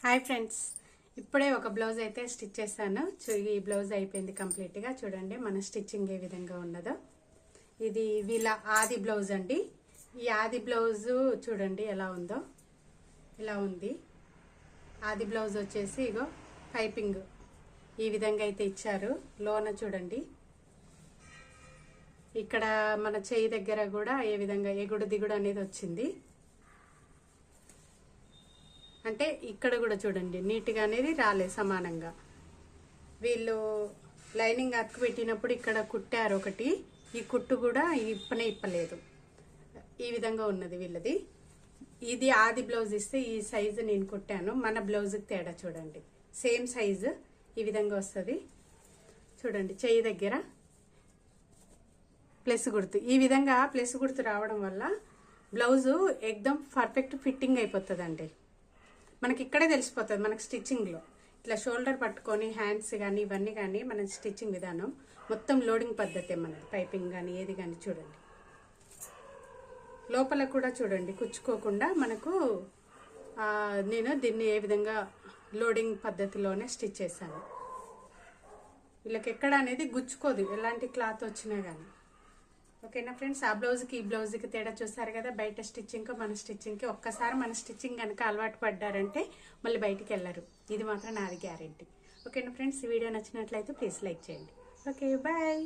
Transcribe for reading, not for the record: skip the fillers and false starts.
Hi friends, ఇప్పుడే ఒక blouse అయితే స్టిచ్ చేశాను. ఈ బ్లౌజ్ అయిపోయింది కంప్లీట్గా. చూడండి మన స్టిచ్చింగ్ ఏ విధంగా ఉన్నదో. ఇది వీళ్ళ ఆది బ్లౌజ్ అండి. ఈ ఆది బ్లౌజ్ చూడండి ఎలా ఉందో. ఇలా ఉంది ఆది బ్లౌజ్ వచ్చేసి. ఇగో పైపింగ్ ఈ విధంగా అయితే ఇచ్చారు. లోన చూడండి ఇక్కడ మన చేయి దగ్గర కూడా ఏ విధంగా ఎగుడు దిగుడు అనేది వచ్చింది. అంటే ఇక్కడ కూడా చూడండి నీట్గా అనేది రాలేదు సమానంగా. వీళ్ళు లైనింగ్ అతుకు పెట్టినప్పుడు ఇక్కడ కుట్టారు ఒకటి, ఈ కుట్టు కూడా ఇప్పలేదు. ఈ విధంగా ఉన్నది వీళ్ళది. ఇది ఆది బ్లౌజ్ ఇస్తే ఈ సైజు నేను కుట్టాను. మన బ్లౌజ్కి తేడా చూడండి, సేమ్ సైజు ఈ విధంగా వస్తుంది. చూడండి చెయ్యి దగ్గర ప్లస్ గుర్తు, ఈ విధంగా ప్లస్ గుర్తు రావడం వల్ల బ్లౌజు ఎక్దమ్ పర్ఫెక్ట్ ఫిట్టింగ్ అయిపోతుందండి. మనకి ఇక్కడే తెలిసిపోతుంది మనకి స్టిచ్చింగ్లో. ఇట్లా షోల్డర్ పట్టుకొని హ్యాండ్స్ కానీ ఇవన్నీ కానీ మన స్టిచ్చింగ్ విధానం మొత్తం లోడింగ్ పద్ధతే మనది. పైపింగ్ కానీ ఏది కానీ చూడండి, లోపల కూడా చూడండి కుచ్చుకోకుండా మనకు. నేను దీన్ని ఏ విధంగా లోడింగ్ పద్ధతిలోనే స్టిచ్ చేశాను. వీళ్ళకి ఎక్కడ అనేది గుచ్చుకోదు ఎలాంటి క్లాత్ వచ్చినా కానీ. ఓకేనా ఫ్రెండ్స్, ఆ బ్లౌజ్కి ఈ బ్లౌజ్కి తేడా చూస్తారు కదా. బయట స్టిచ్చింగ్కి మన స్టిచ్చింగ్కి ఒక్కసారి మన స్టిచ్చింగ్ కనుక అలవాటు పడ్డారంటే మళ్ళీ బయటికి వెళ్ళరు. ఇది మాత్రం నాది గ్యారెంటీ. ఓకేనా ఫ్రెండ్స్, ఈ వీడియో నచ్చినట్లయితే ప్లీజ్ లైక్ చేయండి. Okay, bye.